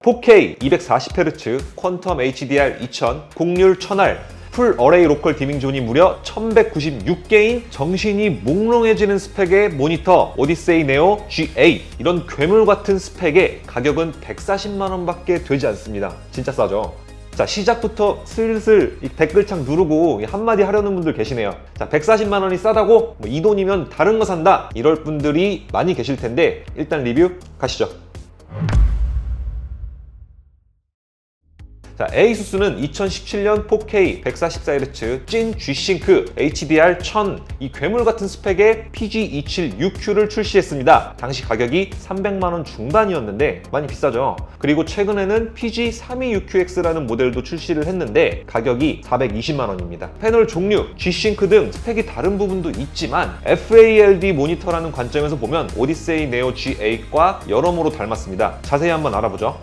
4K 240Hz 퀀텀 HDR 2000 곡률 1000R 풀 어레이 로컬 디밍 존이 무려 1196개인 정신이 몽롱해지는 스펙의 모니터 오디세이 네오 G8. 이런 괴물 같은 스펙에 가격은 140만원 밖에 되지 않습니다. 진짜 싸죠? 자, 시작부터 슬슬 이 댓글창 누르고 한마디 하려는 분들 계시네요. 자, 140만원이 싸다고? 이 돈이면 다른 거 산다? 이럴 분들이 많이 계실 텐데 일단 리뷰 가시죠. 자, 에이수스는 2017년 4K 144Hz 찐 G싱크 HDR 1000 이 괴물 같은 스펙의 PG276Q를 출시했습니다. 당시 가격이 300만원 중반이었는데 많이 비싸죠. 그리고 최근에는 PG326QX라는 모델도 출시를 했는데 가격이 420만원입니다. 패널 종류, G싱크 등 스펙이 다른 부분도 있지만 FALD 모니터라는 관점에서 보면 오디세이 네오 G8과 여러모로 닮았습니다. 자세히 한번 알아보죠.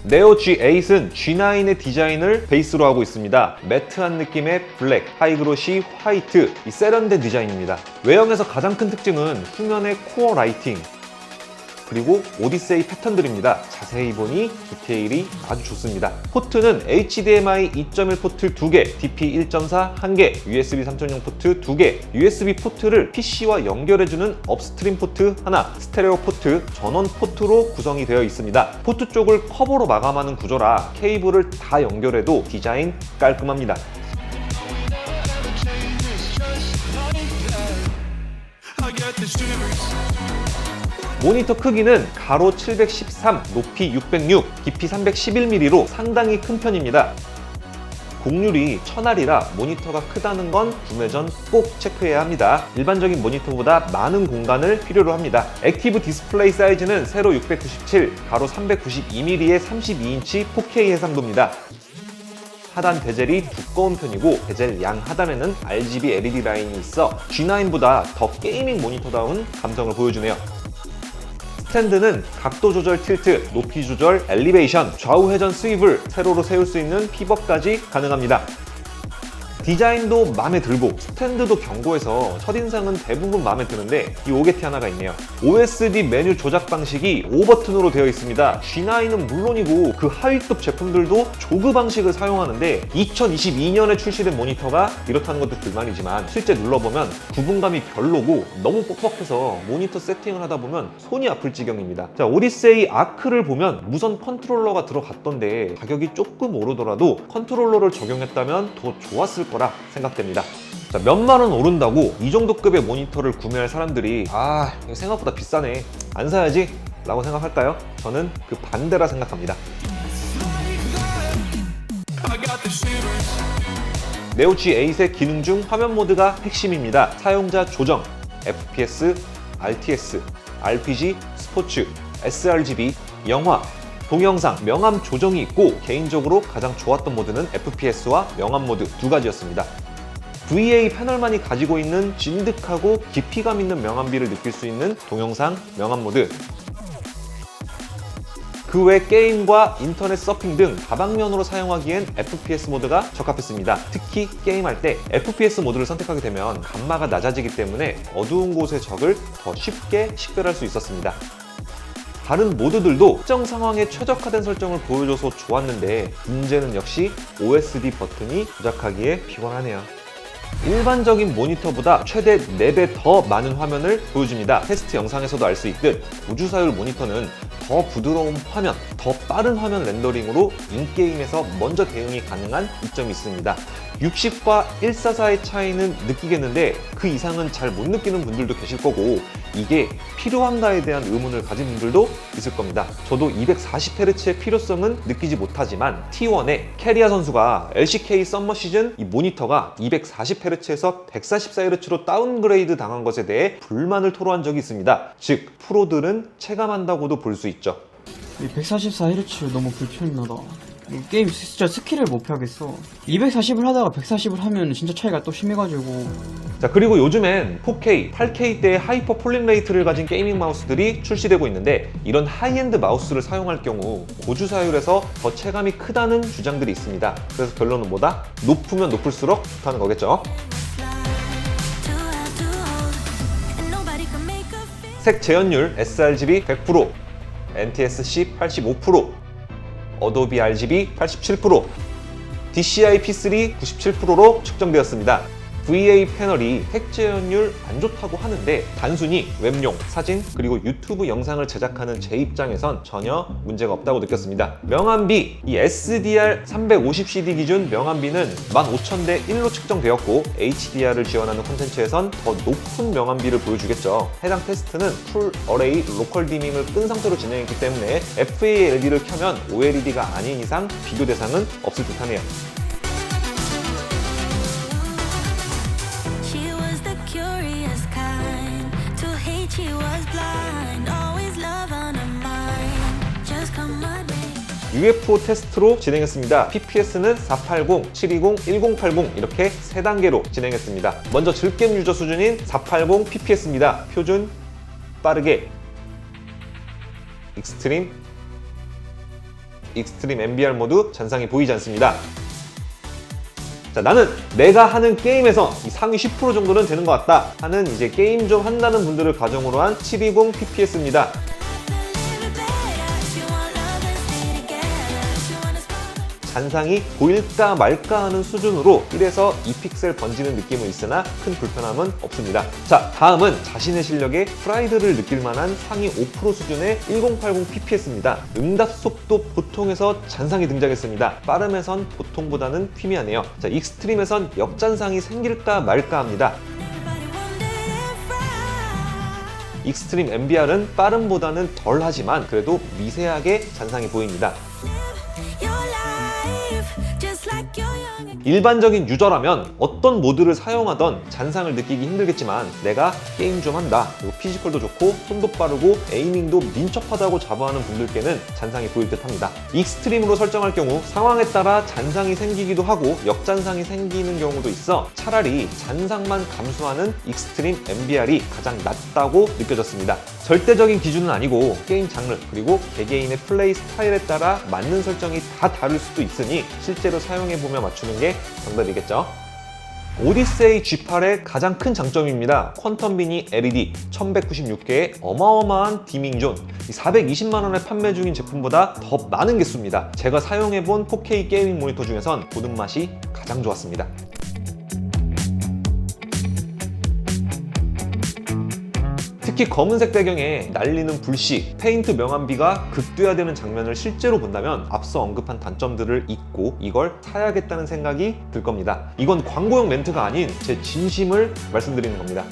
네오 G8은 G9의 디자인을 베이스로 하고 있습니다. 매트한 느낌의 블랙, 하이그로시 화이트, 이 세련된 디자인입니다. 외형에서 가장 큰 특징은 후면의 코어 라이팅, 그리고 오디세이 패턴들입니다. 자세히 보니 디테일이 아주 좋습니다. 포트는 HDMI 2.1 포트 2개, DP 1.4 1개, USB 3.0 포트 2개, USB 포트를 PC와 연결해주는 업스트림 포트 하나, 스테레오 포트, 전원 포트로 구성이 되어 있습니다. 포트 쪽을 커버로 마감하는 구조라 케이블을 다 연결해도 디자인 깔끔합니다. 모니터 크기는 가로 713, 높이 606, 깊이 311mm로 상당히 큰 편입니다. 곡률이 1000R이라 모니터가 크다는 건 구매 전 꼭 체크해야 합니다. 일반적인 모니터보다 많은 공간을 필요로 합니다. 액티브 디스플레이 사이즈는 세로 697, 가로 392mm의 32인치 4K 해상도입니다. 하단 베젤이 두꺼운 편이고 베젤 양 하단에는 RGB LED 라인이 있어 G9보다 더 게이밍 모니터다운 감성을 보여주네요. 스탠드는 각도 조절 틸트, 높이 조절 엘리베이션, 좌우 회전 스위블, 세로로 세울 수 있는 피벗까지 가능합니다. 디자인도 마음에 들고 스탠드도 견고해서 첫인상은 대부분 마음에 드는데 이 오게티 하나가 있네요. OSD 메뉴 조작 방식이 5버튼으로 되어 있습니다. G9은 물론이고 그 하위급 제품들도 조그 방식을 사용하는데 2022년에 출시된 모니터가 이렇다는 것도 불만이지만 실제 눌러보면 구분감이 별로고 너무 뻑뻑해서 모니터 세팅을 하다 보면 손이 아플 지경입니다. 자, 오디세이 아크를 보면 무선 컨트롤러가 들어갔던데 가격이 조금 오르더라도 컨트롤러를 적용했다면 더 좋았을 거라 생각됩니다. 자, 몇만 원 오른다고 이 정도 급의 모니터를 구매할 사람들이 이거 생각보다 비싸네, 안 사야지 라고 생각할까요? 저는 그 반대라 생각합니다. 네오 G8의 기능 중 화면 모드가 핵심입니다. 사용자 조정, FPS, RTS, RPG, 스포츠, sRGB, 영화, 동영상, 명암 조정이 있고 개인적으로 가장 좋았던 모드는 FPS와 명암 모드 두 가지였습니다. VA 패널만이 가지고 있는 진득하고 깊이감 있는 명암비를 느낄 수 있는 동영상 명암 모드, 그 외 게임과 인터넷 서핑 등 다방면으로 사용하기엔 FPS 모드가 적합했습니다. 특히 게임할 때 FPS 모드를 선택하게 되면 감마가 낮아지기 때문에 어두운 곳의 적을 더 쉽게 식별할 수 있었습니다. 다른 모드들도 특정 상황에 최적화된 설정을 보여줘서 좋았는데 문제는 역시 OSD 버튼이 조작하기에 피곤하네요. 일반적인 모니터보다 최대 4배 더 많은 화면을 보여줍니다. 테스트 영상에서도 알 수 있듯 우주사율 모니터는 더 부드러운 화면, 더 빠른 화면 렌더링으로 인게임에서 먼저 대응이 가능한 이점이 있습니다. 60과 144의 차이는 느끼겠는데 그 이상은 잘 못 느끼는 분들도 계실 거고 이게 필요한가에 대한 의문을 가진 분들도 있을 겁니다. 저도 240Hz의 필요성은 느끼지 못하지만 T1의 캐리아 선수가 LCK 썸머 시즌 이 모니터가 240Hz에서 144Hz로 다운그레이드 당한 것에 대해 불만을 토로한 적이 있습니다. 즉 프로들은 체감한다고도 볼 수 있죠. 144Hz 너무 불편하다. 게임 진짜 스킬을 못 펴겠어. 240을 하다가 140을 하면 진짜 차이가 또 심해가지고. 자, 그리고 요즘엔 4K, 8K대의 하이퍼 폴링 레이트를 가진 게이밍 마우스들이 출시되고 있는데 이런 하이엔드 마우스를 사용할 경우 고주사율에서 더 체감이 크다는 주장들이 있습니다. 그래서 결론은 뭐다? 높으면 높을수록 좋다는 거겠죠. 색 재현율 sRGB 100%, NTSC 85%, 어도비 RGB 87%, DCI P3 97%로 측정되었습니다. VA 패널이 색 재현율 안 좋다고 하는데 단순히 웹용, 사진, 그리고 유튜브 영상을 제작하는 제 입장에선 전혀 문제가 없다고 느꼈습니다. 명암비, 이 SDR 350CD 기준 명암비는 15000대 1로 측정되었고 HDR을 지원하는 콘텐츠에선 더 높은 명암비를 보여주겠죠. 해당 테스트는 풀 어레이 로컬 디밍을 끈 상태로 진행했기 때문에 FALD를 켜면 OLED가 아닌 이상 비교 대상은 없을 듯하네요. She was the curious kind. To hate, she was blind. Always love on her mind. Just come my way. UFO 테스트로 진행했습니다. PPS는 480, 720, 1080 이렇게 3단계로 진행했습니다. 먼저 즐겜 유저 수준인 480 PPS입니다. 표준, 빠르게, 익스트림 MBR 모드 잔상이 보이지 않습니다. 자, 나는 내가 하는 게임에서 이 상위 10% 정도는 되는 것 같다 하는 이제 게임 좀 한다는 분들을 가정으로 한 720 PPS입니다. Live it better. She want love and stay together. She want us both. 잔상이 보일까 말까 하는 수준으로 1에서 2픽셀 번지는 느낌은 있으나 큰 불편함은 없습니다. 자, 다음은 자신의 실력에 프라이드를 느낄 만한 상위 5% 수준의 1080 PPS입니다. 응답 속도 보통에서 잔상이 등장했습니다. 빠름에선 보통보다는 희미하네요. 자, 익스트림에선 역잔상이 생길까 말까 합니다. Everybody wondered if I 익스트림 MBR은 빠름보다는 덜 하지만 그래도 미세하게 잔상이 보입니다. live your life just like you're young again. 일반적인 유저라면 어떤 모드를 사용하던 잔상을 느끼기 힘들겠지만 내가 게임 좀 한다, 그리고 피지컬도 좋고 손도 빠르고 에이밍도 민첩하다고 자부하는 분들께는 잔상이 보일 듯 합니다. 익스트림으로 설정할 경우 상황에 따라 잔상이 생기기도 하고 역잔상이 생기는 경우도 있어 차라리 잔상만 감수하는 익스트림 MBR이 가장 낫다고 느껴졌습니다. 절대적인 기준은 아니고 게임 장르 그리고 개개인의 플레이 스타일에 따라 맞는 설정이 다 다를 수도 있으니 실제로 사용해보며 맞추는 게 정답이겠죠. 오디세이 G8의 가장 큰 장점입니다. 퀀텀 미니 LED 1196개의 어마어마한 디밍 존, 420만원에 판매 중인 제품보다 더 많은 개수입니다. 제가 사용해본 4K 게이밍 모니터 중에선 보는 맛이 가장 좋았습니다. 특히 검은색 배경에 날리는 불씨, 페인트 명암비가 극대화되는 장면을 실제로 본다면 앞서 언급한 단점들을 잊고 이걸 사야겠다는 생각이 들 겁니다. 이건 광고용 멘트가 아닌 제 진심을 말씀드리는 겁니다.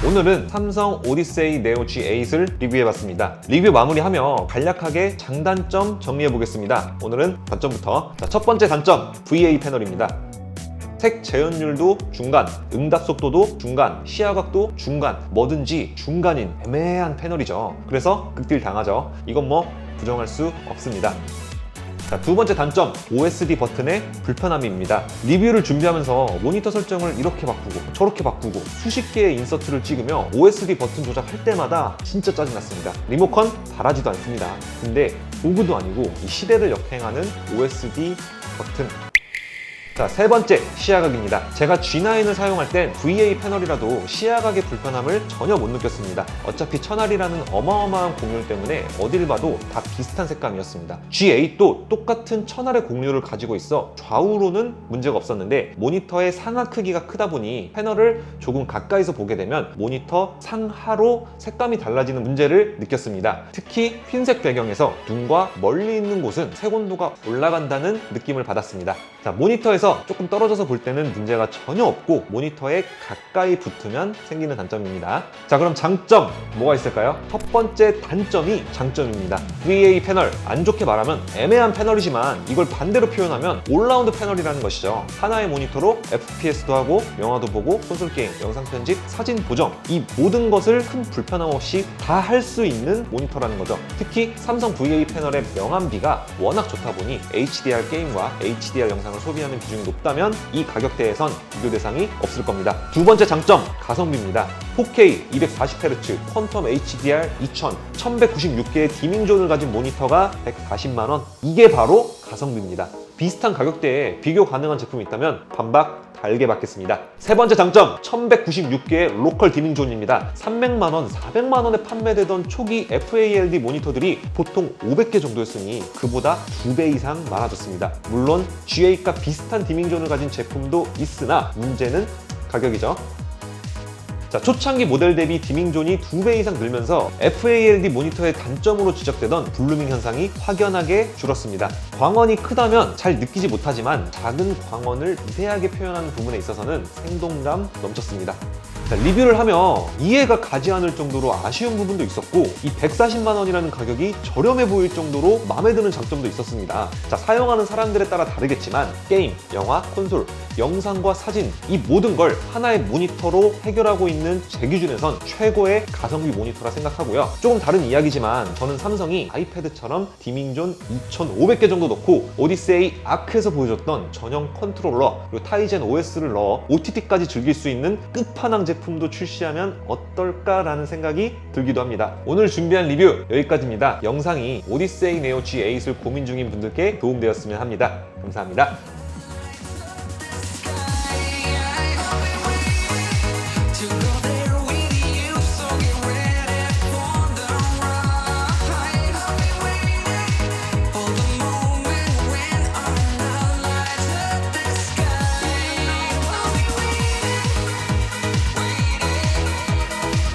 오늘은 삼성 오디세이 네오 G8을 리뷰해봤습니다. 리뷰 마무리하며 간략하게 장단점 정리해보겠습니다. 오늘은 단점부터. 자, 첫 번째 단점, VA 패널입니다. 색 재현율도 중간, 응답 속도도 중간, 시야각도 중간, 뭐든지 중간인 애매한 패널이죠. 그래서 극딜 당하죠. 이건 뭐 부정할 수 없습니다. 자, 두 번째 단점, OSD 버튼의 불편함입니다. 리뷰를 준비하면서 모니터 설정을 이렇게 바꾸고 저렇게 바꾸고 수십 개의 인서트를 찍으며 OSD 버튼 조작할 때마다 진짜 짜증났습니다. 리모컨 바라지도 않습니다. 근데 도구도 아니고 이 시대를 역행하는 OSD 버튼. 자, 세 번째, 시야각입니다. 제가 G9을 사용할 땐 VA 패널이라도 시야각의 불편함을 전혀 못 느꼈습니다. 어차피 1000R이라는 어마어마한 공률 때문에 어딜 봐도 다 비슷한 색감이었습니다. G8도 똑같은 1000R의 공률을 가지고 있어 좌우로는 문제가 없었는데 모니터의 상하 크기가 크다 보니 패널을 조금 가까이서 보게 되면 모니터 상하로 색감이 달라지는 문제를 느꼈습니다. 특히 흰색 배경에서 눈과 멀리 있는 곳은 색 온도가 올라간다는 느낌을 받았습니다. 자, 모니터에서 조금 떨어져서 볼 때는 문제가 전혀 없고 모니터에 가까이 붙으면 생기는 단점입니다. 자, 그럼 장점 뭐가 있을까요? 첫 번째 단점이 장점입니다. VA 패널, 안 좋게 말하면 애매한 패널이지만 이걸 반대로 표현하면 올라운드 패널이라는 것이죠. 하나의 모니터로 FPS도 하고 영화도 보고 콘솔 게임, 영상 편집, 사진 보정, 이 모든 것을 큰 불편함 없이 다 할 수 있는 모니터라는 거죠. 특히 삼성 VA 패널의 명암비가 워낙 좋다 보니 HDR 게임과 HDR 영상을 소비하는 비중이 높다면 이 가격대에선 비교 대상이 없을 겁니다. 두 번째 장점, 가성비입니다. 4K 240Hz 퀀텀 HDR 2000 1196개의 디밍존을 가진 모니터가 140만원, 이게 바로 가성비입니다. 비슷한 가격대에 비교 가능한 제품이 있다면 반박 달게 받겠습니다. 세 번째 장점, 1196개의 로컬 디밍존입니다. 300만원, 400만원에 판매되던 초기 FALD 모니터들이 보통 500개 정도였으니 그보다 2배 이상 많아졌습니다. 물론 GA가 비슷한 디밍존을 가진 제품도 있으나 문제는 가격이죠. 자, 초창기 모델 대비 디밍존이 2배 이상 늘면서 FALD 모니터의 단점으로 지적되던 블루밍 현상이 확연하게 줄었습니다. 광원이 크다면 잘 느끼지 못하지만 작은 광원을 미세하게 표현하는 부분에 있어서는 생동감 넘쳤습니다. 자, 리뷰를 하며 이해가 가지 않을 정도로 아쉬운 부분도 있었고 이 140만 원이라는 가격이 저렴해 보일 정도로 마음에 드는 장점도 있었습니다. 자, 사용하는 사람들에 따라 다르겠지만 게임, 영화, 콘솔, 영상과 사진, 이 모든 걸 하나의 모니터로 해결하고 있는 제 기준에선 최고의 가성비 모니터라 생각하고요. 조금 다른 이야기지만 저는 삼성이 아이패드처럼 디밍존 2500개 정도 넣고 오디세이 아크에서 보여줬던 전용 컨트롤러 그리고 타이젠 OS를 넣어 OTT까지 즐길 수 있는 끝판왕 제품도 출시하면 어떨까라는 생각이 들기도 합니다. 오늘 준비한 리뷰 여기까지입니다. 영상이 오디세이 네오 G8을 고민 중인 분들께 도움되었으면 합니다. 감사합니다.